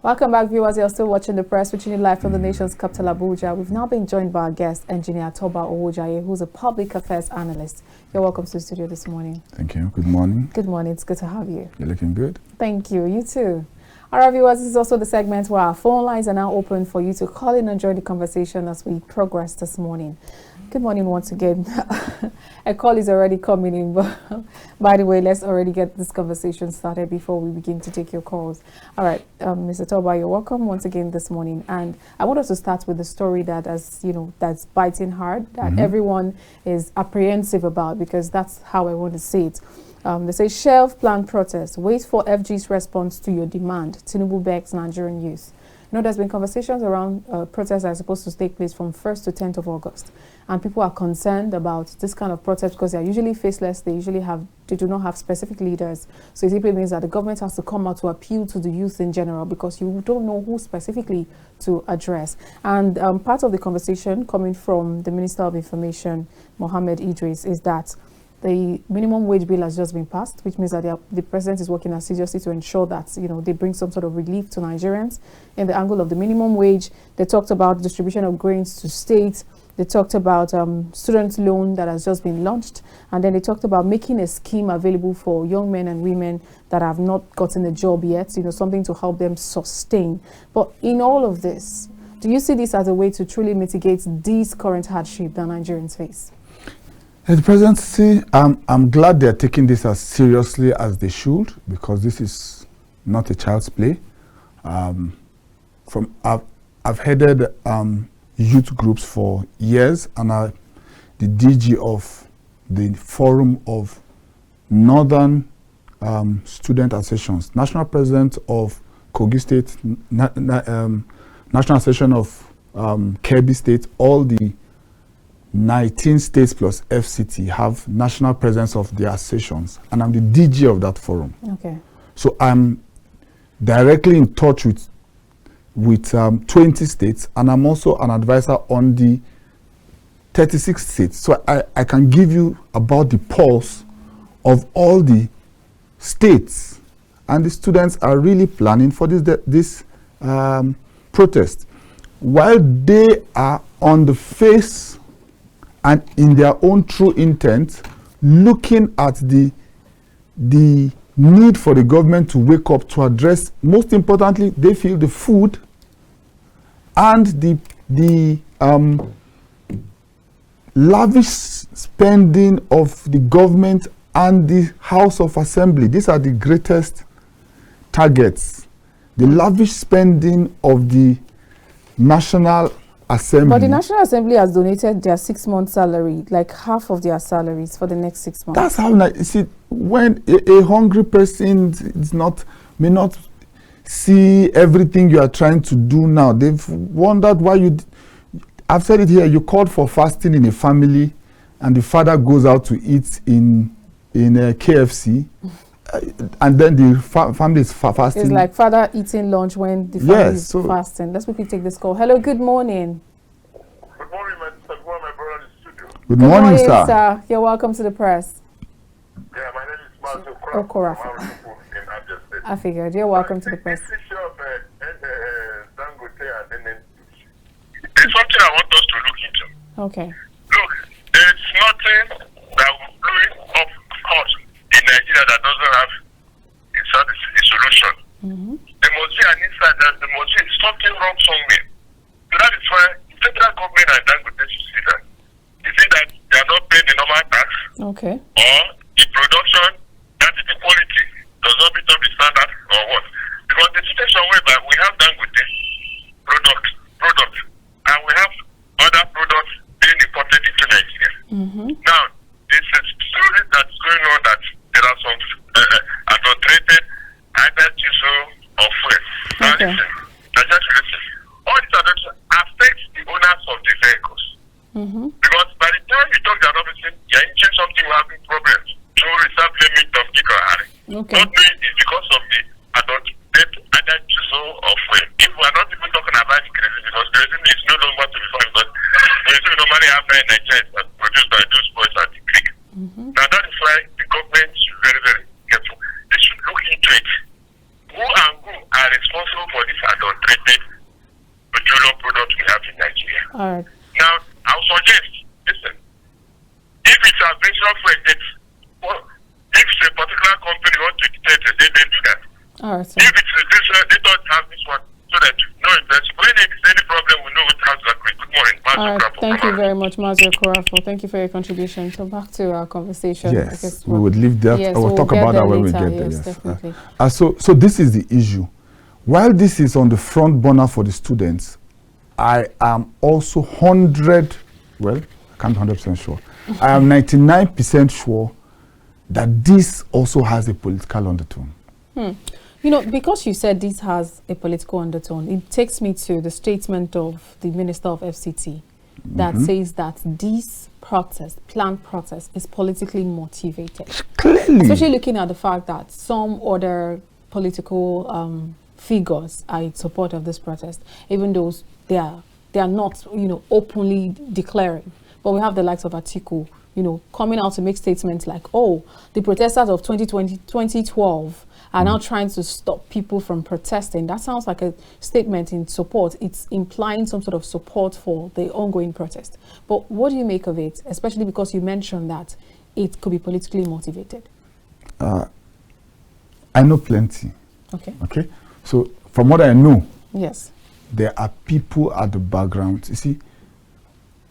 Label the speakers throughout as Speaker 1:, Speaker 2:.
Speaker 1: Welcome back, viewers. You're still watching The Press, reaching you live from the nation's capital, Abuja. We've now been joined by our guest, Engineer Toba Owojaiye, who's a public affairs analyst. You're welcome to the studio this morning.
Speaker 2: Thank you. Good morning.
Speaker 1: Good morning. It's good to have you.
Speaker 2: You're looking good.
Speaker 1: Thank you. You too. All right, viewers, this is also the segment where our phone lines are now open for you to call in and join the conversation as we progress this morning. Good morning once again. A call is already coming in, but by the way, let's already get this conversation started before we begin to take your calls. All right, Mr. Toba, you're welcome once again this morning. And I want us to start with the story that, that's biting hard, that everyone is apprehensive about, because that's how I want to say it. They say, shelf plan protest, wait for FG's response to your demand. Tinubu begs Nigerian youth. You know, there's been conversations around protests that are supposed to take place from 1st to 10th of August. And people are concerned about this kind of protest because they're usually faceless. They do not have specific leaders. So it simply means that the government has to come out to appeal to the youth in general, because you don't know who specifically to address. And part of the conversation coming from the Minister of Information, Mohammed Idris, is that the minimum wage bill has just been passed, which means that the president is working assiduously to ensure that, they bring some sort of relief to Nigerians. In the angle of the minimum wage, they talked about distribution of grains to states. They talked about student loan that has just been launched. And then they talked about making a scheme available for young men and women that have not gotten a job yet, something to help them sustain. But in all of this, do you see this as a way to truly mitigate these current hardship that Nigerians face?
Speaker 2: The presidency, I'm glad they're taking this as seriously as they should, because this is not a child's play. I've headed youth groups for years, and the DG of the Forum of Northern Student Associations, National President of Kogi State, National Association of Kebbi State, all the 19 states plus FCT have national presence of their sessions, and I'm the DG of that forum.
Speaker 1: Okay.
Speaker 2: So I'm directly in touch with 20 states, and I'm also an advisor on the 36 states. So I can give you about the pulse of all the states, and the students are really planning for this protest. While they are on the face and in their own true intent, looking at the need for the government to wake up to address, most importantly, they feel the food and the lavish spending of the government and the House of Assembly. These are the greatest targets. The lavish spending of the National Assembly.
Speaker 1: But the National Assembly has donated their 6-month salary, like half of their salaries for the next 6 months. That's
Speaker 2: how, you see, when a hungry person may not see everything you are trying to do now. They've wondered why I've said it here, you called for fasting in a family, and the father goes out to eat in KFC, and then the family is fasting.
Speaker 1: It's like father eating lunch when the family is fasting. Let's quickly take this call. Hello, good morning.
Speaker 3: Good morning, my brother in the studio.
Speaker 2: Good morning, sir.
Speaker 1: You're welcome to The Press.
Speaker 3: Yeah, my name is Martin Okora.
Speaker 1: I figured. You're welcome to The Press.
Speaker 3: This issue of Dangote and then it's something I want us to look into.
Speaker 1: Okay.
Speaker 3: Look, there's nothing that will blow it up hot in Nigeria that doesn't have a solution. There must be an insight that there must be something wrong somewhere. So that is why the federal government and Dangote should see that. You see that they are not paying the normal tax.
Speaker 1: Okay.
Speaker 3: Or the production, that is the quality, does not meet up the standard or what. Because the situation whereby we have Dangote product, and we have other products being imported into Nigeria. Now, this is story that's going on that there are some adulterated either diesel or fuel. Now listen, all these adulteration affects the owners of the vehicles. Because by the time you talk to another person, you're into something will having problems to reserve limit of Kikahari.
Speaker 1: Okay.
Speaker 3: Not knowing it's because of the adulterated either diesel or fuel. If we are not even talking about kerosene, because kerosene is no longer to be found, but kerosene normally happen in Nigeria that produced by those boys at the Greek. Now that is why the government should be very, very careful. They should look into it. Who are responsible for this and untreated petroleum products we have in Nigeria.
Speaker 1: All right.
Speaker 3: Now, I'll suggest, listen, if it's aviation fuel, if it's a particular company wants to dictate it, they do that.
Speaker 1: All right.
Speaker 3: If it's this, they don't have this one, so that no invest. When there is any problem, we know it has that. Good morning,
Speaker 1: all right. Thank you very much, Mazur Korafo. Thank you for your contribution. So back to our conversation.
Speaker 2: Yes, we would leave that.
Speaker 1: Yes,
Speaker 2: we'll talk about that when we get there.
Speaker 1: Yes,
Speaker 2: Yes,
Speaker 1: definitely.
Speaker 2: So this is the issue. While this is on the front burner for the students, I am also I can't 100% sure. I am 99% sure that this also has a political undertone.
Speaker 1: You know, because you said this has a political undertone, it takes me to the statement of the Minister of FCT that says that this protest, planned protest, is politically motivated.
Speaker 2: Clearly.
Speaker 1: Especially looking at the fact that some other political figures are in support of this protest, even though they are not, you know, openly declaring. But we have the likes of Atiku, you know, coming out to make statements like, oh, the protesters of 2012 are now trying to stop people from protesting. That sounds like a statement in support. It's implying some sort of support for the ongoing protest. But what do you make of it, especially because you mentioned that it could be politically motivated?
Speaker 2: I know plenty.
Speaker 1: Okay.
Speaker 2: So from what I know,
Speaker 1: yes,
Speaker 2: there are people at the background. You see,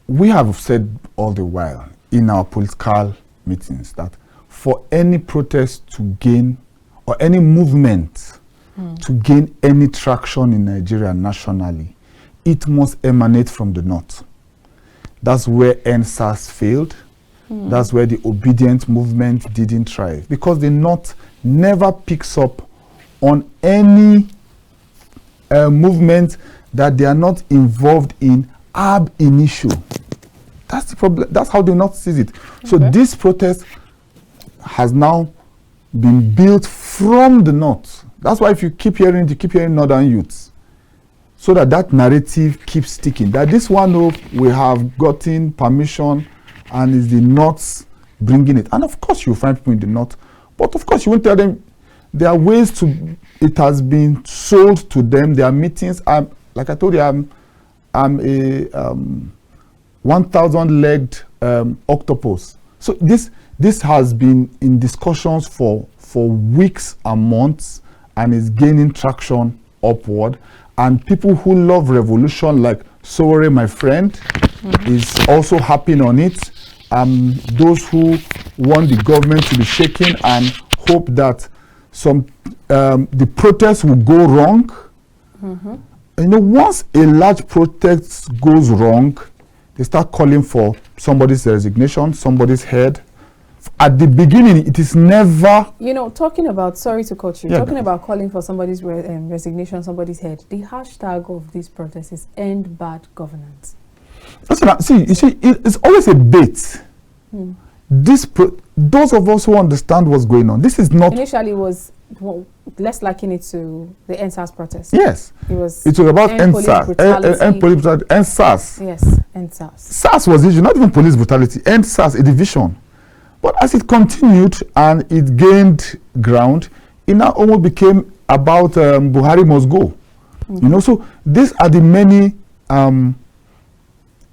Speaker 2: we have said all the while in our political meetings that for any protest to gain, or any movement to gain any traction in Nigeria nationally, it must emanate from the north. That's where NSAS failed. That's where the obedient movement didn't thrive, because the north never picks up on any movement that they are not involved in ab initio. That's the problem. That's how the north sees it. So this protest has now been built from the north. That's why if you keep hearing northern youths, so that narrative keeps sticking. That this one, we have gotten permission and is the north bringing it. And of course you find people in the north, but of course you won't tell them there are ways to, it has been sold to them. There are meetings. Like I told you, I'm a 1,000-legged octopus. So this has been in discussions for weeks and months, and is gaining traction upward. And people who love revolution, like Sowore, my friend, is also happy on it. Those who want the government to be shaken and hope that the protests will go wrong. You know, once a large protest goes wrong, they start calling for somebody's resignation, somebody's head. At the beginning, it is never... You know,
Speaker 1: talking about, sorry to cut you, talking about calling for somebody's resignation, somebody's head, the hashtag of this protest is End Bad Governance.
Speaker 2: It's always a bait. Those of us who understand what's going on, this is not...
Speaker 1: Initially was, let's liken it to the NSAS protest.
Speaker 2: Yes.
Speaker 1: It was
Speaker 2: about NSAS. NSAS.
Speaker 1: Yes, NSAS.
Speaker 2: SARS was the issue, not even police brutality. NSAS, a division. But as it continued and it gained ground, it now almost became about Buhari must go. You know, so these are the many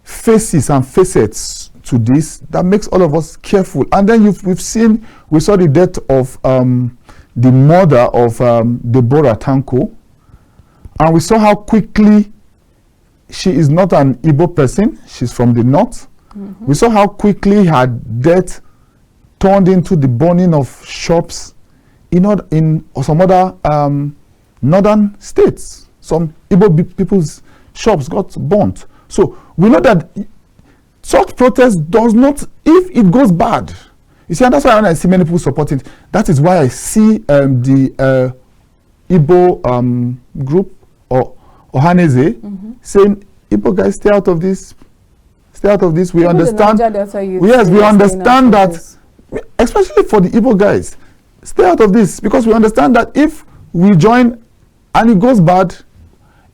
Speaker 2: faces and facets to this that makes all of us careful. And then we saw the death of the mother of Deborah Tanko, and we saw how quickly she is not an Igbo person, she's from the north. We saw how quickly her death turned into the burning of shops in some other northern states. Some Igbo people's shops got burnt. So we know that such protest does not, if it goes bad. You see, and that's why when I see many people supporting it, that is why I see the Igbo group or Haneze saying, Igbo guys, stay out of this. Stay out of this. We understand. Yes, we understand that. Especially for the Igbo guys, stay out of this, because we understand that if we join and it goes bad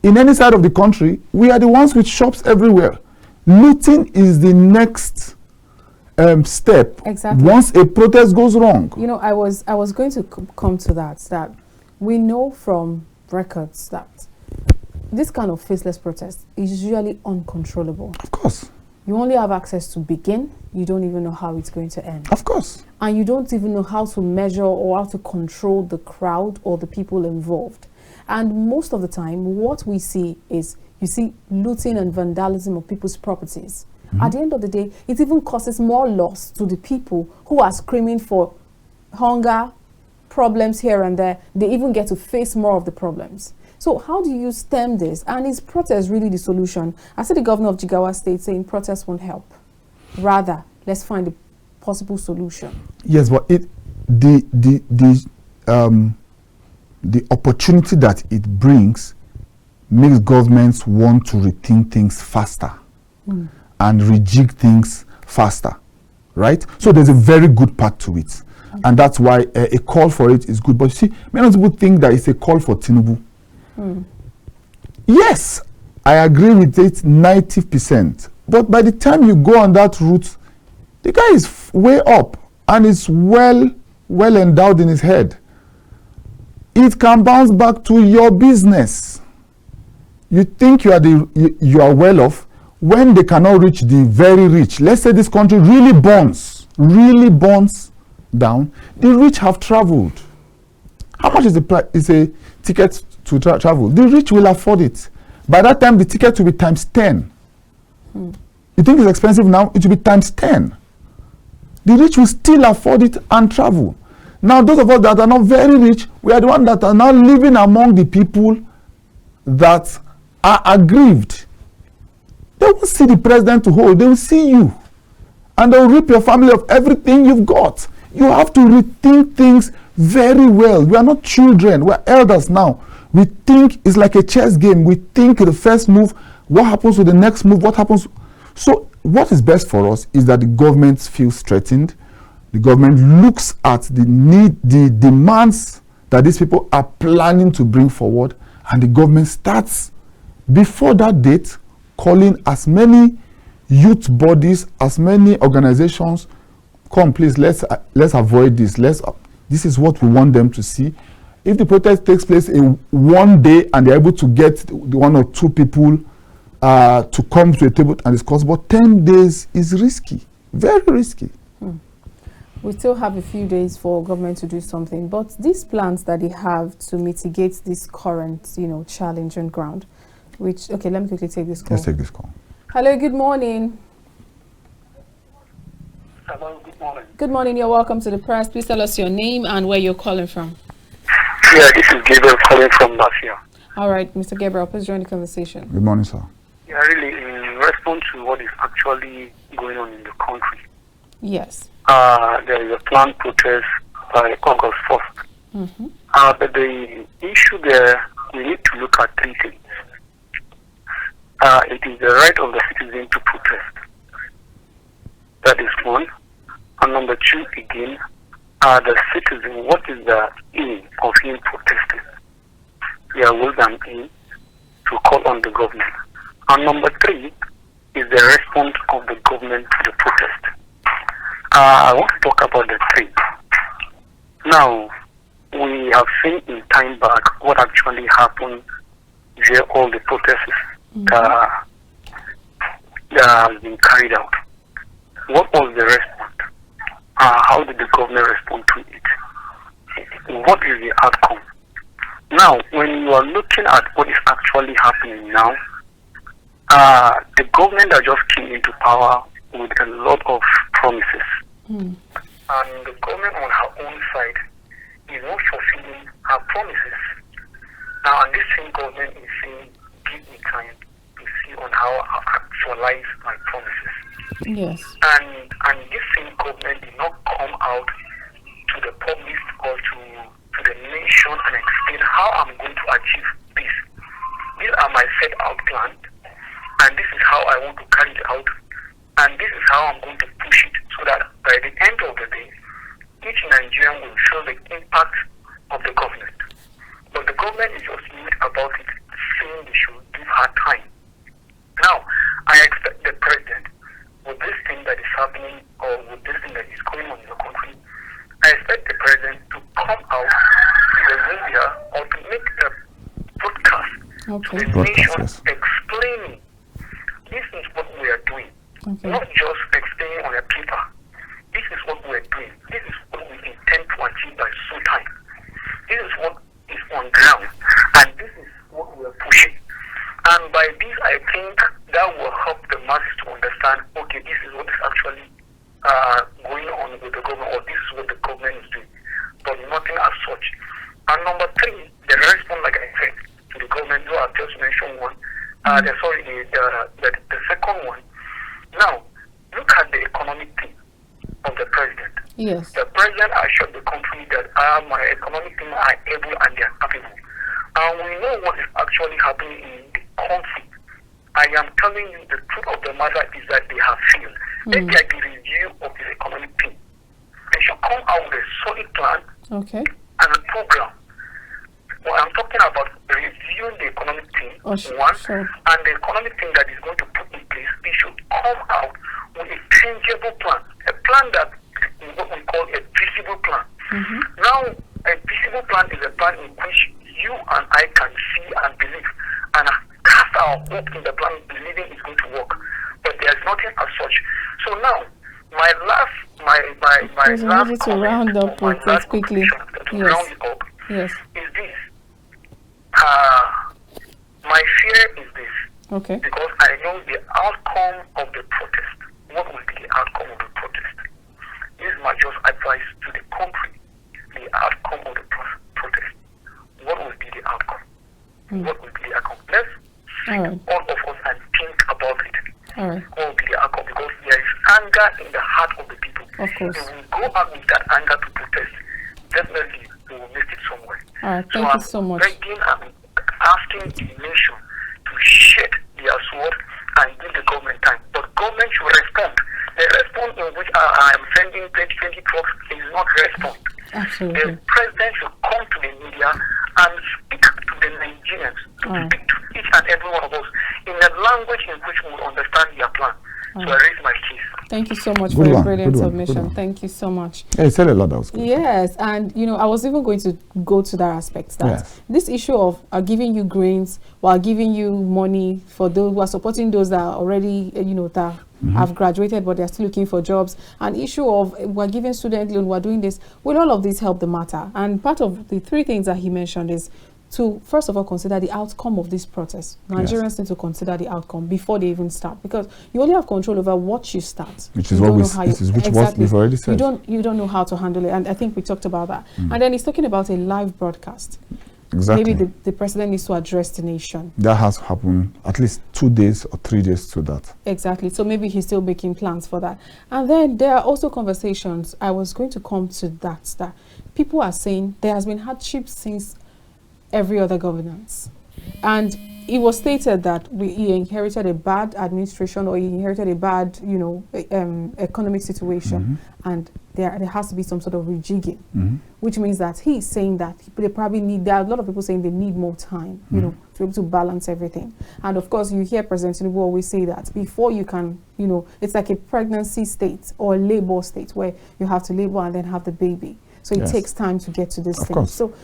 Speaker 2: in any side of the country, we are the ones with shops everywhere. Looting is the next step.
Speaker 1: Exactly.
Speaker 2: Once a protest goes wrong.
Speaker 1: You know, I was going to come to that we know from records that this kind of faceless protest is usually uncontrollable.
Speaker 2: Of course.
Speaker 1: You only have access to begin. You don't even know how it's going to end.
Speaker 2: Of course.
Speaker 1: And you don't even know how to measure or how to control the crowd or the people involved. And most of the time, what we see is, you see looting and vandalism of people's properties. At the end of the day, it even causes more loss to the people who are screaming for hunger, problems here and there. They even get to face more of the problems. So how do you stem this? And is protest really the solution? I see the governor of Jigawa State saying protest won't help. Rather, let's find a possible solution.
Speaker 2: Yes, but the opportunity that it brings makes governments want to rethink things faster and rejig things faster, right? So there's a very good part to it. And that's why a call for it is good. But you see, many people think that it's a call for Tinubu. Yes, I agree with it 90%. But by the time you go on that route, the guy is way up and is well endowed in his head. It can bounce back to your business. You think you are well off when they cannot reach the very rich. Let's say this country really burns down. The rich have traveled. How much is a ticket to travel? The rich will afford it. By that time, the ticket will be times 10. You think it's expensive now? It will be times 10. The rich will still afford it and travel. Now, those of us that are not very rich, we are the ones that are now living among the people that are aggrieved. They won't see the president to hold. They will see you. And they will rip your family of everything you've got. You have to rethink things very well. We are not children. We are elders now. We think it's like a chess game. We think the first move, what happens with the next move, what happens. So what is best for us is that the government feels threatened. The government looks at the need, the demands that these people are planning to bring forward, and the government starts before that date calling as many youth bodies, as many organizations, come please, let's avoid this. This is what we want them to see. If the protest takes place in one day and they're able to get one or two people to come to a table and discuss, but 10 days is risky, very risky.
Speaker 1: We still have a few days for government to do something, but these plans that they have to mitigate this current, challenge on ground, which, okay, let me quickly take this call.
Speaker 2: Let's take this call.
Speaker 1: Hello, good morning.
Speaker 4: Hello, good morning.
Speaker 1: Good morning, you're welcome to the press. Please tell us your name and where you're calling from.
Speaker 4: Yeah, this is Gabriel calling from Mafia.
Speaker 1: All right, Mr. Gabriel, please join the conversation.
Speaker 2: Good morning, sir.
Speaker 4: Yeah, really, in response to what is actually going on in the country,
Speaker 1: Yes.
Speaker 4: there is a planned protest by August 1st. But the issue there, we need to look at three things. It is the right of the citizen to protest. That is one. And number two, again, the citizen, what is the aim of him protesting? There will an aim to call on the government. And number three is the response of the government to the protest. I want to talk about the three. Now, we have seen in time back what actually happened where all the protests that have been carried out. What was the response? How did the government respond to it? What is the outcome? Now, when you are looking at what is actually happening now, the government that just came into power with a lot of promises. And the government on her own side is not fulfilling her promises. Now, and this same government is saying, give me time to see on how I actualize my promises.
Speaker 1: Yes.
Speaker 4: And this same government did not come out to the public or to the nation and explain how I'm going to achieve this. These are my set out plans, and this is how I want to carry it out, and this is how I'm going to push it so that by the end of the day, each Nigerian will feel the impact of the government. But the government is just mute about it, saying they should give her time. Now, I expect the president, with this thing that is happening or with this thing that is going on in the country, I expect the president to come out to the media or to make a broadcast to the nation explaining this is what we are doing. Not just explaining on a paper. This is what we are doing. This is what we intend to achieve by Sultan. This is what is on ground. And this is what we are pushing. And by this, I think that will help the masses to understand, okay, this is what is actually going on with the government, or this is what the government is doing. But nothing as such. And number three, the response, like I said, to the government, I've just mentioned one. The second one. Now, look at the economic team of the president.
Speaker 1: Yes.
Speaker 4: The president assured the country that my economic team are able and they are capable. And we know what is actually happening in the country. I am telling you the truth of the matter is that they have failed. Let there be review of the economic team. They should come out with a solid plan and a program. Well, I'm talking about reviewing the economic team, and the economic team that is going to put in place, they should come out with a tangible plan, a plan that is what we call a visible plan. Now, a visible plan is a plan in which you and I can see and believe, and cast our hope in the plan, believing it's going to work. But there's nothing as such. So now, my last
Speaker 1: to round up with this quickly.
Speaker 4: Round it up
Speaker 1: is
Speaker 4: this. My fear is this. Because I know the outcome of the protest. What will be the outcome of the protest? This is my just advice to the country. The outcome of the protest. What will be the outcome? What will be the outcome? Let's all of us and think about it. What will be the outcome? Because there is anger in the heart of the people.
Speaker 1: Of course.
Speaker 4: If we go out with that anger to protest, definitely we will miss it somewhere.
Speaker 1: Thank you so much.
Speaker 4: Begging and asking the nation to shed their sword and give the government time. But government should respond. The response in which I am sending 2020 trucks is not response.
Speaker 1: Absolutely.
Speaker 4: The president should come to the media and speak to the Nigerians, speak to each and every one of us in a language in which we will understand their plan. So I raise my case.
Speaker 1: Thank you so much for your brilliant submission. Thank you so much.
Speaker 2: Yeah, you said a lot. That was good.
Speaker 1: Yes, and I was even going to go to that aspect, that this issue of giving you grains while giving you money for those who are supporting those that are already, that have graduated but they're still looking for jobs, and issue of we're giving student loan, we're doing this. Will all of this help the matter? And part of the three things that he mentioned is to first of all consider the outcome of this protest. Nigerians need to consider the outcome before they even start, because you only have control over what you start. Which is what
Speaker 2: we've already said.
Speaker 1: You don't know how to handle it, and I think we talked about that. And then he's talking about a live broadcast.
Speaker 2: Exactly.
Speaker 1: Maybe the president needs to address the nation.
Speaker 2: That has happened at least 2 days or 3 days to that.
Speaker 1: Exactly. So maybe he's still making plans for that. And then there are also conversations. I was going to come to that people are saying there has been hardship since every other governance, and it was stated that he inherited a bad administration, or he inherited a bad economic situation, and there has to be some sort of rejigging, which means that he's saying that there are a lot of people saying they need more time to be able to balance everything. And of course you hear President Tinubu always say that before you can, it's like a pregnancy state or a labor state where you have to labor and then have the baby, so it takes time to get to this thing. So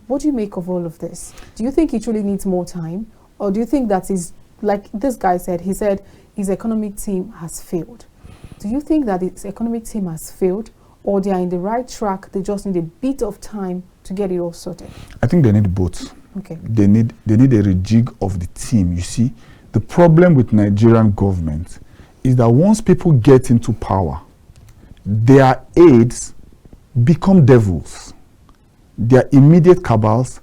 Speaker 1: what do you make of all of this? Do you think he truly needs more time? Or do you think that is, like this guy said, he said his economic team has failed. Do you think that his economic team has failed, or they are in the right track, they just need a bit of time to get it all sorted?
Speaker 2: I think they need both. They need a rejig of the team. You see, the problem with Nigerian government is that once people get into power, their aides become devils. Their immediate cabals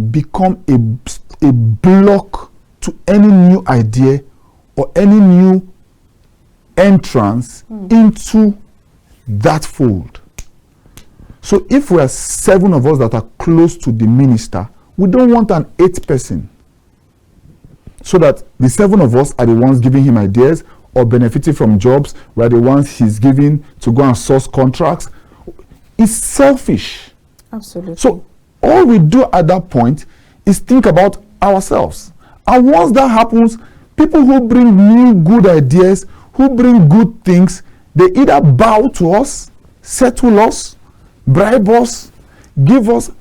Speaker 2: become a block to any new idea or any new entrance into that fold. So if we are 7 of us that are close to the minister, we don't want an 8th person, so that the 7 of us are the ones giving him ideas or benefiting from jobs, we're the ones he's giving to go and source contracts. It's selfish.
Speaker 1: Absolutely.
Speaker 2: So all we do at that point is think about ourselves. And once that happens, people who bring new good ideas, who bring good things, they either bow to us, settle us, bribe us, give us.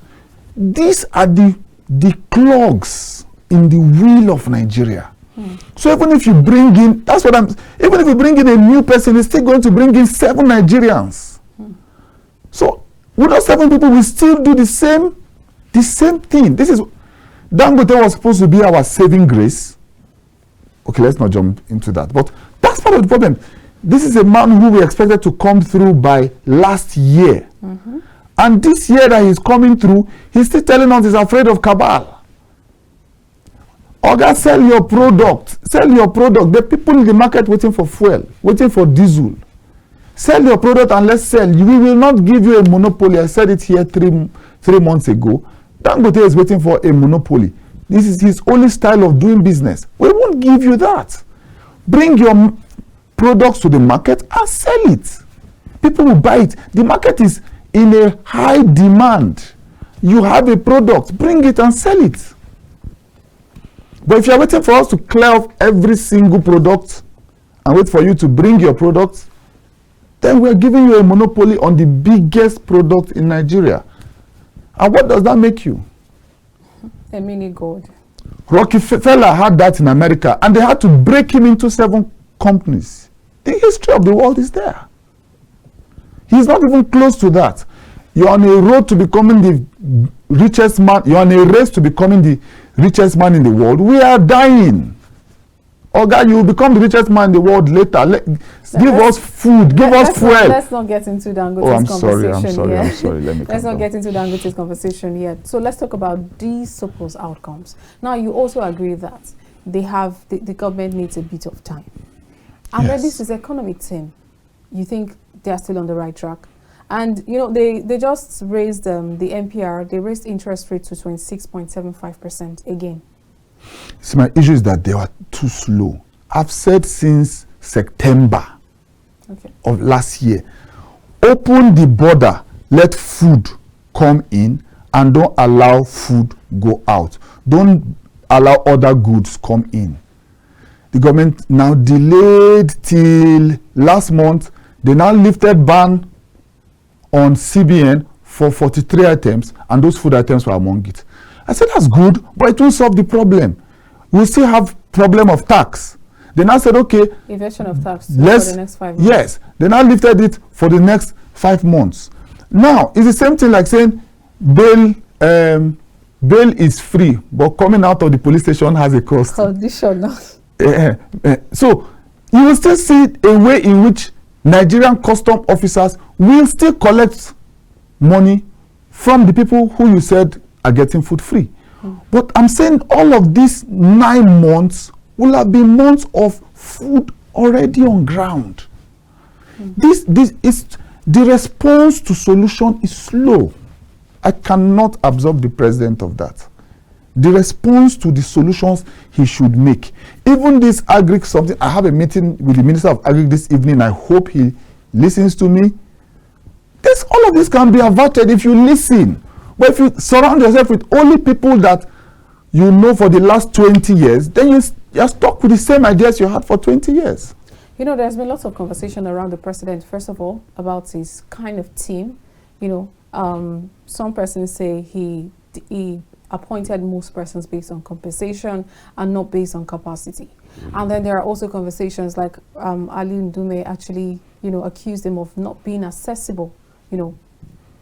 Speaker 2: These are the clogs in the will of Nigeria. So even if you bring in, that's what even if you bring in a new person, it's still going to bring in 7 Nigerians. So with those 7 people, we still do the same thing. This is, Dangote was supposed to be our saving grace. Okay, let's not jump into that. But that's part of the problem. This is a man who we expected to come through by last year. And this year that he's coming through, he's still telling us he's afraid of cabal. Oga, sell your product. Sell your product. The people in the market waiting for fuel, waiting for diesel. Sell your product and let's sell. We will not give you a monopoly. I said it here three months ago. Dangote is waiting for a monopoly. This is his only style of doing business. We won't give you that. Bring your products to the market and sell it. People will buy it. The market is in a high demand. You have a product, bring it and sell it. But if you're waiting for us to clear off every single product and wait for you to bring your product, then we're giving you a monopoly on the biggest product in Nigeria. And what does that make you?
Speaker 1: A mini god.
Speaker 2: Rockefeller had that in America, and they had to break him into 7 companies. The history of the world is there. He's not even close to that. You're on a road to becoming the richest man. You're on a race to becoming the richest man in the world. We are dying. Oh God, you will become the richest man in the world later. Give us food. Give us fuel.
Speaker 1: Let's not get into Dangote's conversation yet.
Speaker 2: I'm sorry.
Speaker 1: Let's not get into Dangote's conversation yet. So let's talk about these supposed outcomes. Now, you also agree that the government needs a bit of time. And then this is economic team. You think they are still on the right track? And, you know, they just raised the NPR. They raised interest rate to 26.75% again.
Speaker 2: See, my issue is that they were too slow. I've said since September of last year, open the border, let food come in, and don't allow food go out. Don't allow other goods come in. The government now delayed till last month. They now lifted ban on CBN for 43 items, and those food items were among it. I said, that's good, but it won't solve the problem. We still have problem of tax. They now said, okay,
Speaker 1: evasion of tax for the next 5 months.
Speaker 2: Yes, they now lifted it for the next 5 months. Now, it's the same thing like saying bail is free, but coming out of the police station has a cost.
Speaker 1: Conditional.
Speaker 2: So, you will still see a way in which Nigerian custom officers will still collect money from the people who you said are getting food free. But I'm saying all of these 9 months will have been months of food already on ground. This is the response to solution is slow. I cannot absolve the president of that. The response to the solutions he should make. Even this agric something, I have a meeting with the Minister of Agric this evening. I hope he listens to me. All of this can be averted if you listen. But if you surround yourself with only people that you know for the last 20 years, then you're stuck with the same ideas you had for 20 years.
Speaker 1: You know, there's been lots of conversation around the president, first of all, about his kind of team. You know, some persons say he appointed most persons based on compensation and not based on capacity. And then there are also conversations like Ali Ndume actually, you know, accused him of not being accessible. You know,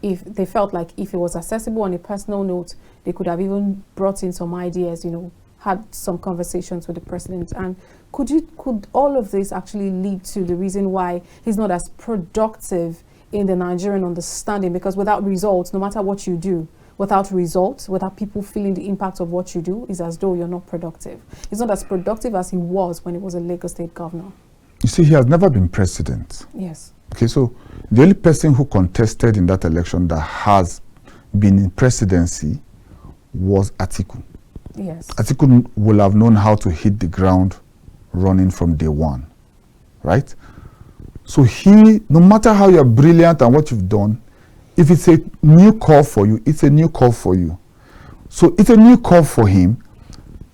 Speaker 1: if they felt like if it was accessible on a personal note, they could have even brought in some ideas, you know, had some conversations with the president. And could all of this actually lead to the reason why he's not as productive in the Nigerian understanding? Because without results, no matter what you do, without results, without people feeling the impact of what you do, is as though you're not productive. He's not as productive as he was when he was a Lagos State governor.
Speaker 2: You see, he has never been president.
Speaker 1: Yes.
Speaker 2: Okay, so the only person who contested in that election that has been in presidency was Atiku.
Speaker 1: Yes.
Speaker 2: Atiku will have known how to hit the ground running from day one, right? So no matter how you're brilliant and what you've done, if it's a new call for you, it's a new call for you. So it's a new call for him.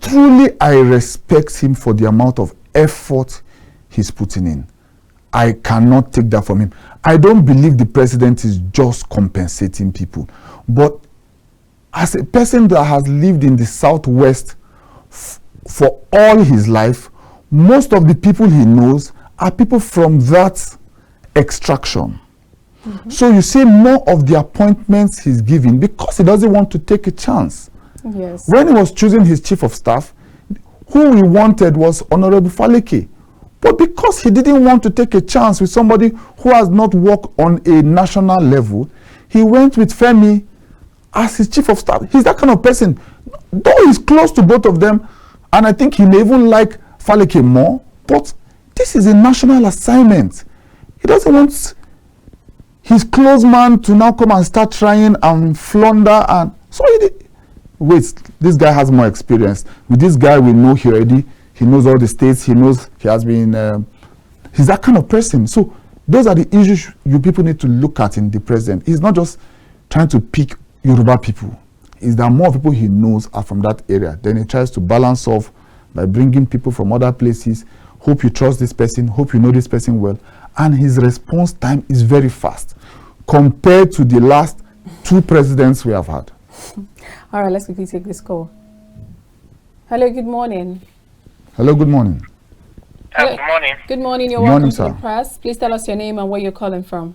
Speaker 2: Truly, I respect him for the amount of effort he's putting in. I cannot take that from him. I don't believe the president is just compensating people. But as a person that has lived in the Southwest for all his life, most of the people he knows are people from that extraction. So you see more of the appointments he's giving because he doesn't want to take a chance.
Speaker 1: Yes.
Speaker 2: When he was choosing his chief of staff, who he wanted was Honorable Faleke. But because he didn't want to take a chance with somebody who has not worked on a national level, he went with Femi as his chief of staff. He's that kind of person. Though he's close to both of them, and I think he may even like Faleke more, but this is a national assignment. He doesn't want his close man to now come and start trying and flounder. And so wait, this guy has more experience. With this guy, we know he knows all the states. He knows he has been. He's that kind of person. So those are the issues you people need to look at in the president. He's not just trying to pick Yoruba people. Is that more people he knows are from that area. Then he tries to balance off by bringing people from other places. Hope you trust this person. Hope you know this person well. And his response time is very fast compared to the last 2 presidents we have had.
Speaker 1: All right, let's quickly take this call. Hello, good morning.
Speaker 2: Hello, good morning.
Speaker 3: Good morning.
Speaker 1: Good morning. You're
Speaker 2: Good morning,
Speaker 1: welcome to
Speaker 2: sir.
Speaker 1: the press. Please tell us your name and where you're calling from.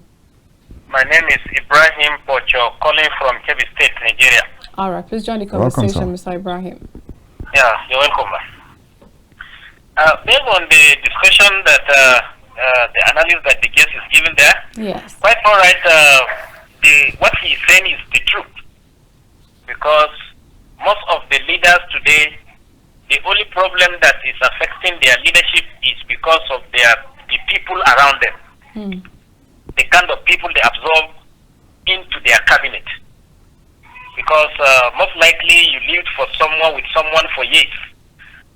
Speaker 3: My name is Ibrahim Pocho, calling from Kebbi State, Nigeria.
Speaker 1: All right, please join the
Speaker 2: Welcome,
Speaker 1: conversation, Mr. Ibrahim.
Speaker 3: Yeah, you're welcome. Based on the discussion that the analyst that the guest is giving there,
Speaker 1: Yes.
Speaker 3: quite all right. What he's saying is the truth, because most of the leaders today, the only problem that is affecting their leadership is because of the people around them, the kind of people they absorb into their cabinet. Because most likely you lived with someone for years,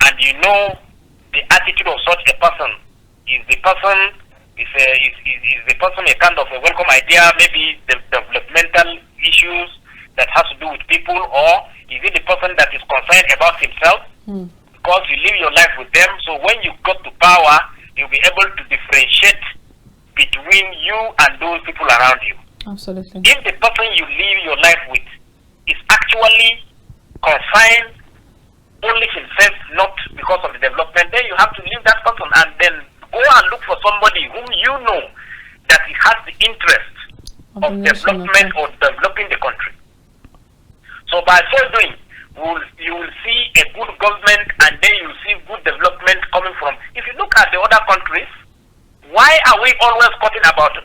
Speaker 3: and you know the attitude of such a person. Is the person a kind of a welcome idea, maybe the developmental issues that has to do with people, or is it the person that is concerned about himself? Because you live your life with them, so when you got to power, you'll be able to differentiate between you and those people around you.
Speaker 1: Absolutely.
Speaker 3: If the person you live your life with is actually confined only himself, not because of the development, then you have to leave that person and then go and look for somebody whom you know that he has the interest of development or developing the country. So by so doing, you will see a good government, and then you will see good development coming from. If you look at the other countries, why are we always talking about the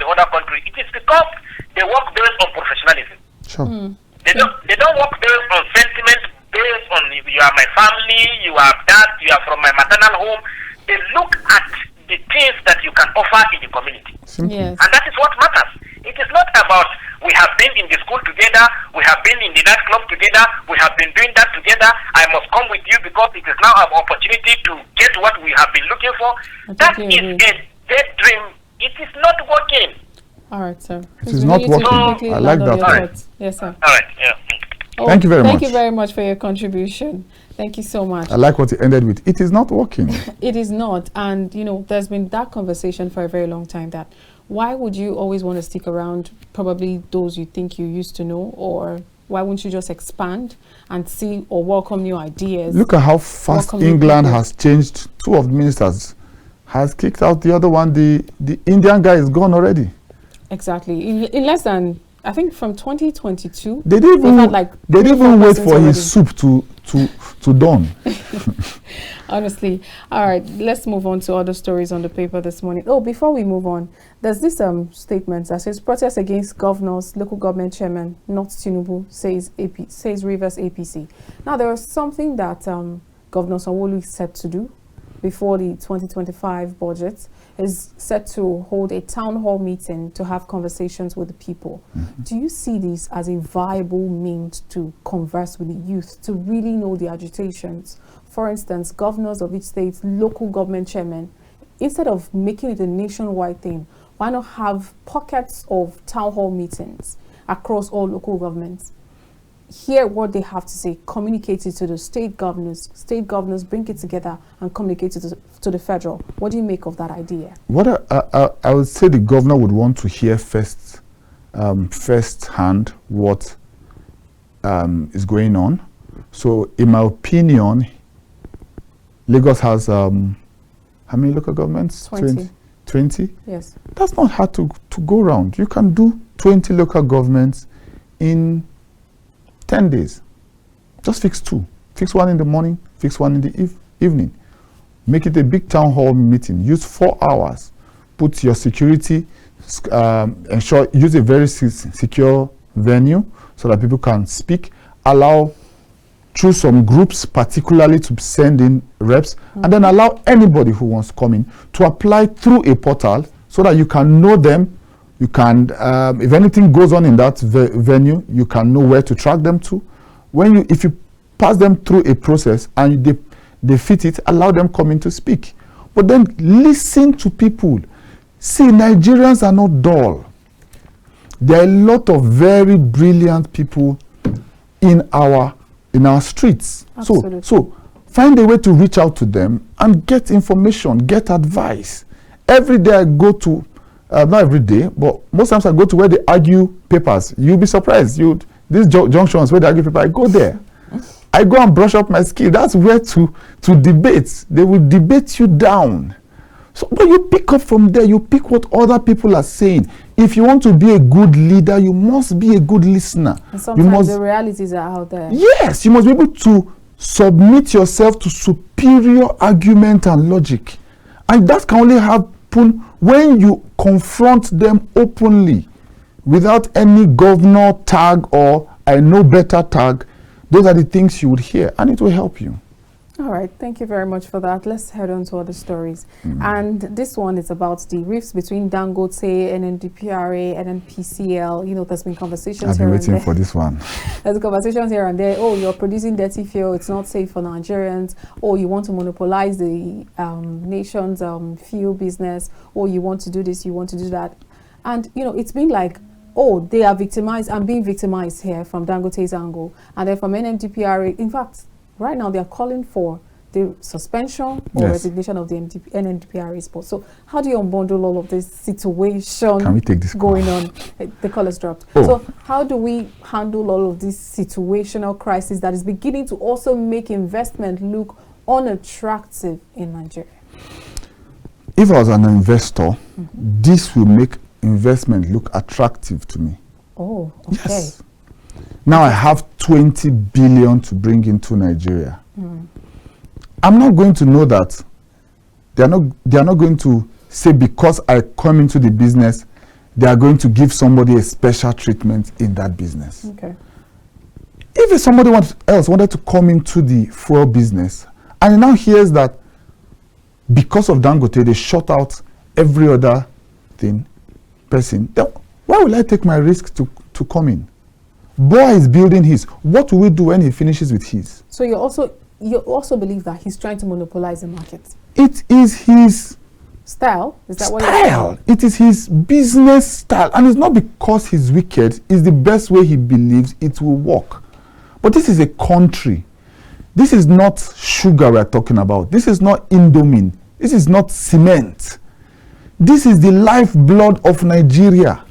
Speaker 3: other countries? It is because they work based on professionalism.
Speaker 2: Sure.
Speaker 3: They don't work based on sentiment, based on you are my family, you are that, you are from my maternal home. They look at the things that you can offer in the community.
Speaker 2: Simple.
Speaker 1: Yes.
Speaker 3: And that is what matters. It is not about we have been in the school together, we have been in the nightclub together, we have been doing that together, I must come with you because it is now an opportunity to get what we have been looking for. That is a dead dream. It is not working.
Speaker 1: All right, sir.
Speaker 2: It is not working. I like that.
Speaker 1: Right. Yes, sir.
Speaker 3: All right, yeah.
Speaker 2: Thank you very much.
Speaker 1: Thank you very much for your contribution. Thank you so much.
Speaker 2: I like what he ended with. It is not working.
Speaker 1: It is not. And, there's been that conversation for a very long time that why would you always want to stick around probably those you think you used to know, or why wouldn't you just expand and see or welcome new ideas?
Speaker 2: Look at how fast England has changed. 2 of the ministers has kicked out the other one. The Indian guy is gone already.
Speaker 1: Exactly. In less than, I think from 2022,
Speaker 2: They didn't even wait for
Speaker 1: already.
Speaker 2: his soup to dawn.
Speaker 1: Honestly. All right, let's move on to other stories on the paper this morning. Oh, before we move on, there's this statement that says protest against governors, local government chairman, not Tinubu, says Rivers APC. Now, there was something that Governor Sanwo-Olu is set to do before the 2025 budget, is set to hold a town hall meeting to have conversations with the people. Do you see this as a viable means to converse with the youth, to really know the agitations? For instance, governors of each state, local government chairmen, instead of making it a nationwide thing, why not have pockets of town hall meetings across all local governments? Hear what they have to say, communicate it to the state governors bring it together and communicate it to the federal. What do you make of that idea?
Speaker 2: What I would say the governor would want to hear first hand what is going on, So in my opinion, Lagos has how many local governments?
Speaker 1: 20.
Speaker 2: 20?
Speaker 1: Yes.
Speaker 2: That's not hard to go around. You can do 20 local governments in 10 days. Just fix 2. Fix 1 in the morning, fix 1 in the evening. Make it a big town hall meeting. Use 4 hours. Put your security, use a very secure venue so that people can speak. Choose some groups particularly to send in reps, and then allow anybody who wants to come in to apply through a portal so that you can know them. You can, if anything goes on in that venue, you can know where to track them to. If you pass them through a process and they fit it, allow them come in to speak. But then listen to people. See, Nigerians are not dull. There are a lot of very brilliant people in our streets. So find a way to reach out to them and get information, get advice. Every day I go to, not every day, but most times I go to where they argue papers. You'll be surprised. These junctions where they argue papers, I go there. I go and brush up my skill. That's where to debate. They will debate you down. So, but you pick up from there. You pick what other people are saying. If you want to be a good leader, you must be a good listener.
Speaker 1: And sometimes the realities are out there.
Speaker 2: Yes, you must be able to submit yourself to superior argument and logic. And that can only happen when you confront them openly, without any governor tag or I know better tag. Those are the things you would hear, and it will help you.
Speaker 1: All right, thank you very much for that. Let's head on to other stories. And this one is about the rifts between Dangote, NNDPRA, NNPCL. You know, there's been conversations
Speaker 2: I've been waiting for this one.
Speaker 1: There's conversations here and there. Oh, you're producing dirty fuel. It's not safe for Nigerians. Oh, you want to monopolize the nation's fuel business. Oh, you want to do this, you want to do that. And, you know, it's been like, oh, they are victimized. I'm being victimized here from Dangote's angle. And then from NNDPRA, in fact, right now, they are calling for the suspension or resignation of the NNDPRA board. So how do you unbundle all of this situation
Speaker 2: Can we take this
Speaker 1: going on? The call has dropped.
Speaker 2: Oh.
Speaker 1: So how do we handle all of this situational crisis that is beginning to also make investment look unattractive in Nigeria?
Speaker 2: If I was an investor, this will make investment look attractive to me.
Speaker 1: Oh, okay.
Speaker 2: Yes. Now I have 20 billion to bring into Nigeria. I'm not going to know that. They are not going to say because I come into the business, they are going to give somebody a special treatment in that business.
Speaker 1: Okay.
Speaker 2: If somebody else wanted to come into the fuel business and now hears that because of Dangote, they shut out every other person, then why will I take my risk to come in? Boy is building his. What will we do when he finishes with his?
Speaker 1: So you also believe that he's trying to monopolize the market?
Speaker 2: It is his
Speaker 1: style. Is that what you're
Speaker 2: style? It is his business style, and it's not because he's wicked. It's the best way he believes it will work. But this is a country. This is not sugar we're talking about. This is not Indomie. This is not cement. This is the lifeblood of Nigeria.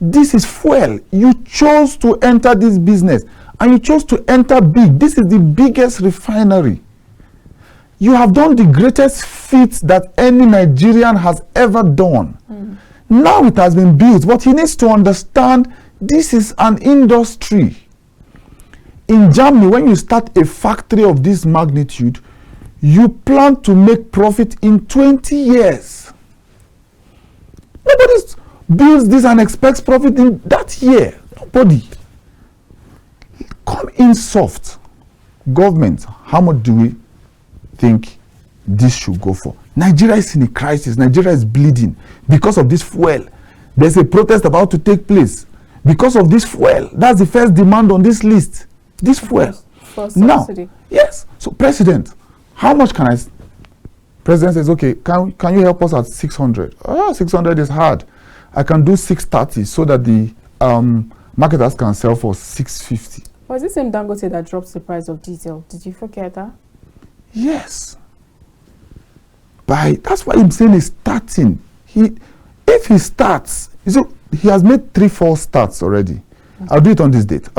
Speaker 2: This is fuel. You chose to enter this business and you chose to enter big. This is the biggest refinery. You have done the greatest feat that any Nigerian has ever done. Now it has been built, but he needs to understand this is an industry. In Germany, when you start a factory of this magnitude, you plan to make profit in 20 years. Nobody builds this and expects profit in that year. Nobody. Come in soft. Government, how much do we think this should go for? Nigeria is in a crisis. Nigeria is bleeding because of this fuel. There's a protest about to take place because of this fuel. That's the first demand on this list. This fuel.
Speaker 1: For subsidy.
Speaker 2: Now, yes. So, President, how much can I? President says, okay, can you help us at 600? 600 is hard. I can do 630 so that the marketers can sell for 650.
Speaker 1: Was this same Dangote that drops the price of diesel? Did you forget that?
Speaker 2: Yes. That's why I'm saying he's starting. If he starts, he has made 3 false starts already. I'll do it on this date.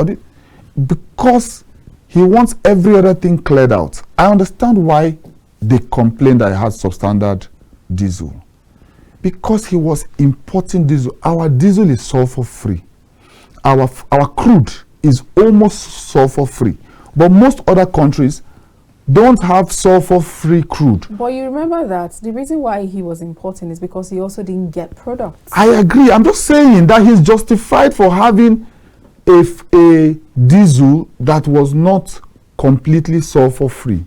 Speaker 2: Because He wants every other thing cleared out. I understand why they complained that he had substandard diesel. Because he was importing diesel. Our diesel is sulfur-free. Our crude is almost sulfur-free. But most other countries don't have sulfur-free crude.
Speaker 1: But you remember that the reason why he was importing is because he also didn't get products.
Speaker 2: I agree. I'm just saying that he's justified for having a diesel that was not completely sulfur-free.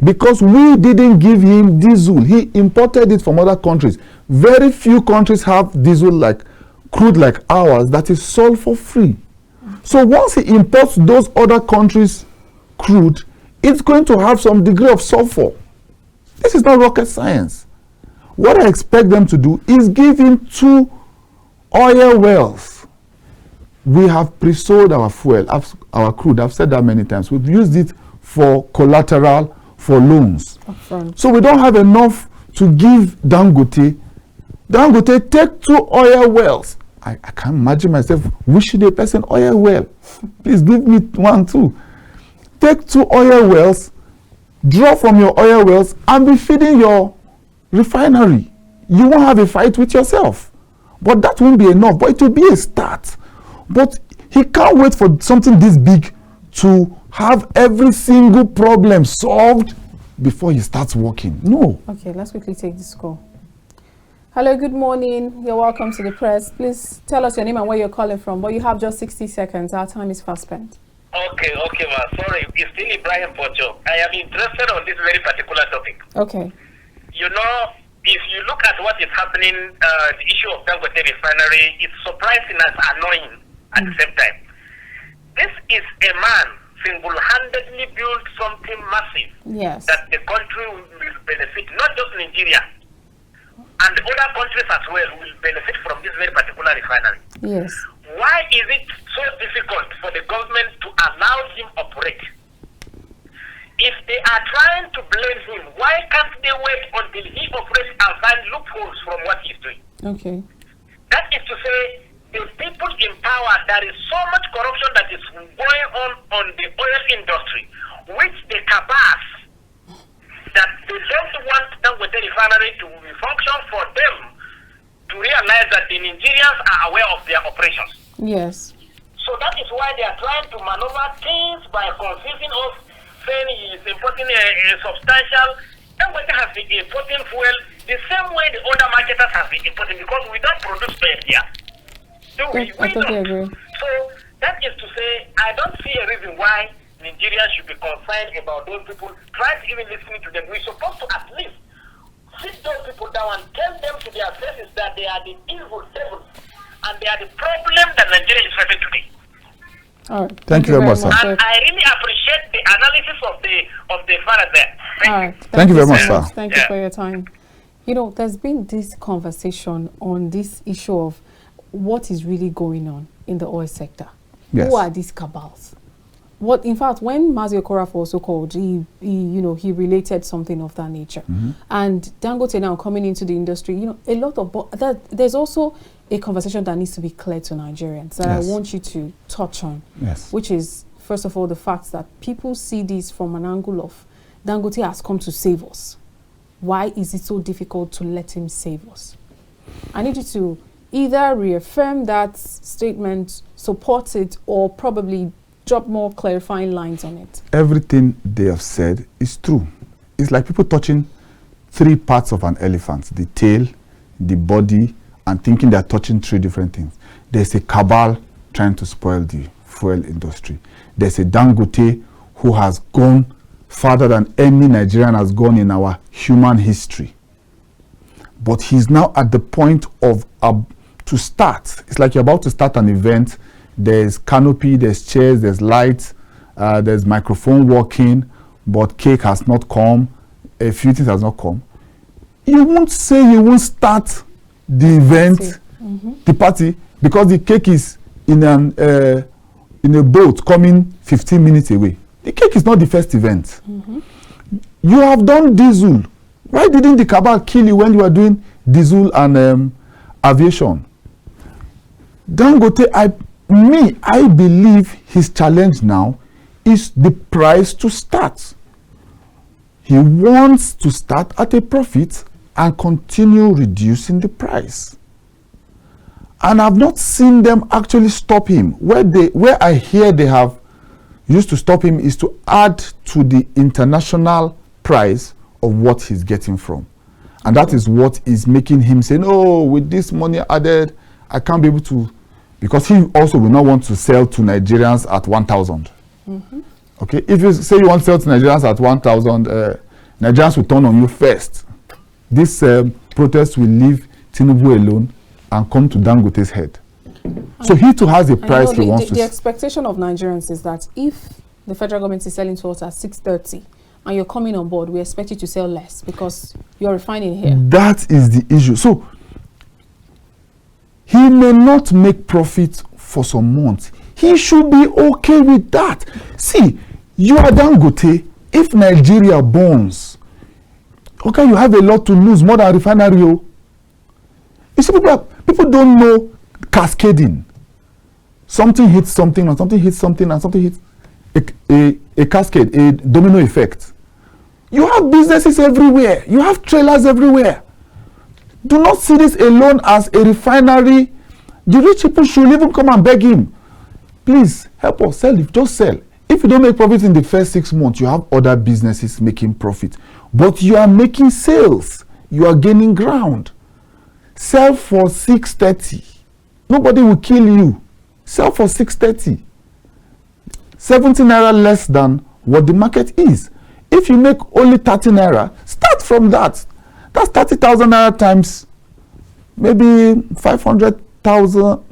Speaker 2: Because we didn't give him diesel. He imported it from other countries. Very few countries have diesel like crude like ours that is sulfur-free. So once he imports those other countries' crude, it's going to have some degree of sulfur. This is not rocket science. What I expect them to do is give him 2 oil wells. We have pre-sold our fuel, our crude. I've said that many times. We've used it for collateral, for loans.
Speaker 1: Upfront.
Speaker 2: So we don't have enough to give Dangote. Dangote, take 2 oil wells. I can't imagine myself wishing a person oil well. Please give me 1 too. Take 2 oil wells, draw from your oil wells, and be feeding your refinery. You won't have a fight with yourself. But that won't be enough. But it will be a start. But he can't wait for something this big to have every single problem solved before he starts working. No.
Speaker 1: Okay, let's quickly take this call. Hello, good morning. You're welcome to the press. Please tell us your name and where you're calling from, but you have just 60 seconds. Our time is fast spent.
Speaker 3: Okay, ma. Sorry, it's still Ibrahim Pocho. I am interested on this very particular topic.
Speaker 1: Okay.
Speaker 3: You know, if you look at what is happening, the issue of Dangote refinery, it's surprising and annoying at the same time. This is a man single-handedly built something massive.
Speaker 1: Yes.
Speaker 3: That the country will benefit, not just Nigeria, and other countries as well will benefit from this very particular refinery.
Speaker 1: Yes.
Speaker 3: Why is it so difficult for the government to allow him operate? If they are trying to blame him, why can't they wait until he operates and find loopholes from what he's doing?
Speaker 1: Okay.
Speaker 3: That is to say, the people in power, there is so much corruption that is going on the oil industry, which the cabals, that they don't want Dangote refinery to function for them to realize that the Nigerians are aware of their operations.
Speaker 1: Yes.
Speaker 3: So that is why they are trying to maneuver things by confusing us, saying he is importing a substantial. Dangote has been importing fuel the same way the other marketers have been importing, because we don't produce fuel here.
Speaker 1: Yes, I totally agree.
Speaker 3: So that is to say, I don't see a reason why Nigerians should be concerned about those people. Try to even listening to them. We're supposed to at least sit those people down and tell them to their faces that they are the evil devils and they are the problem that Nigeria is facing today.
Speaker 1: All right.
Speaker 2: Thank you very much, sir.
Speaker 3: And I really appreciate the analysis of the father there.
Speaker 1: All right.
Speaker 2: Thank you very much,
Speaker 1: so
Speaker 2: sir.
Speaker 1: Thank you for your time. You know, there's been this conversation on this issue of what is really going on in the oil sector.
Speaker 2: Yes.
Speaker 1: Who are these cabals? What, in fact, when Mazio Korafo also called, he related something of that nature. And Dangote now coming into the industry, you know, a lot of there's also a conversation that needs to be clear to Nigerians that
Speaker 2: Yes.
Speaker 1: I want you to touch on.
Speaker 2: Yes.
Speaker 1: Which is, first of all, the fact that people see this from an angle of Dangote has come to save us. Why is it so difficult to let him save us? I need you to either reaffirm that statement, support it, or probably drop more clarifying lines on it.
Speaker 2: Everything they have said is true. It's like people touching 3 parts of an elephant: the tail, the body, and thinking they're touching 3 different things. There's a cabal trying to spoil the fuel industry. There's a Dangote who has gone farther than any Nigerian has gone in our human history. But he's now at the point of to start. It's like you're about to start an event. There's canopy, there's chairs, there's lights, there's microphone working, but cake has not come, a few things has not come. You won't say you won't start the event, the party, because the cake is in a boat coming 15 minutes away. The cake is not the first event. You have done diesel. Why didn't the cabal kill you when you were doing diesel and aviation? Dangote, I believe his challenge now is the price to start. He wants to start at a profit and continue reducing the price. And I've not seen them actually stop him. Where I hear they have used to stop him is to add to the international price of what he's getting from. And that is what is making him say, no, with this money added, I can't be able to, because he also will not want to sell to Nigerians at 1,000. Okay, if you say you want to sell to Nigerians at 1,000, Nigerians will turn on you first. This protest will leave Tinubu alone and come to Dangote's head. So he too has a price he wants to.
Speaker 1: The expectation of Nigerians is that if the federal government is selling to us at 630 and you're coming on board, we expect you to sell less because you're refining here.
Speaker 2: That is the issue. So he may not make profit for some months. He should be okay with that. See, you are Dangote. If Nigeria burns, okay, you have a lot to lose more than refinery. You see, people don't know cascading. Something hits something, and something hits something, and something hits a cascade, a domino effect. You have businesses everywhere. You have trailers everywhere. Do not see this alone as a refinery. The rich people should even come and beg him. Please, help us, sell it, just sell. If you don't make profit in the first 6 months, you have other businesses making profit. But you are making sales. You are gaining ground. Sell for 630. Nobody will kill you. Sell for 630. 70 naira less than what the market is. If you make only 30 naira, start from that. That's 30,000 naira times maybe 500,000,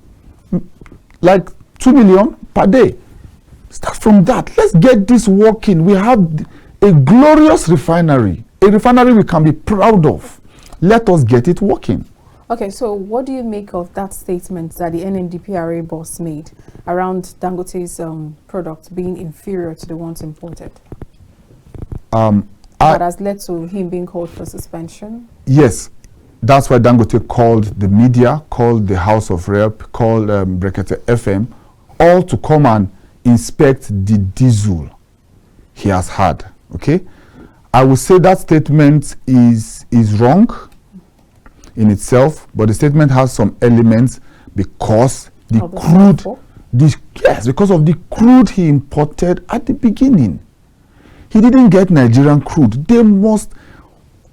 Speaker 2: like 2 million per day. Start from that. Let's get this working. We have a glorious refinery, a refinery we can be proud of. Let us get it working.
Speaker 1: Okay, so what do you make of that statement that the NNDPRA boss made around Dangote's product being inferior to the ones imported? That has led to him being called for suspension? Yes,
Speaker 2: that's why Dangote called the media, called the House of Rep, called Brekete FM, all to come and inspect the diesel he has had. Okay, I would say that statement is wrong in itself, but the statement has some elements because the because of the crude he imported at the beginning. He didn't get Nigerian crude. They must,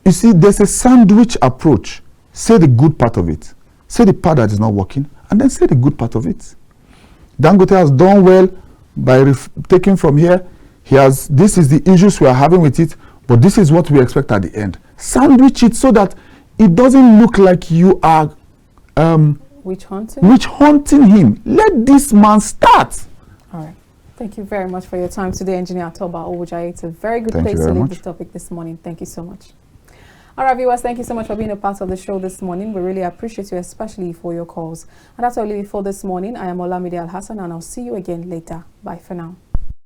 Speaker 2: you see, there's a sandwich approach. Say the good part of it, say the part that is not working, and then say the good part of it. Dangote has done well by taking from here. This is the issues we are having with it, but this is what we expect at the end. Sandwich it so that it doesn't look like you are witch hunting him. Let this man start.
Speaker 1: All right. Thank you very much for your time today, Engineer Toba Owojaiye. It's a very good
Speaker 2: place
Speaker 1: to leave this topic this morning. Thank you so much. All right, viewers, thank you so much for being a part of the show this morning. We really appreciate you, especially for your calls. And that's all I leave for this morning. I am Olamide Alhassan, and I'll see you again later. Bye for now.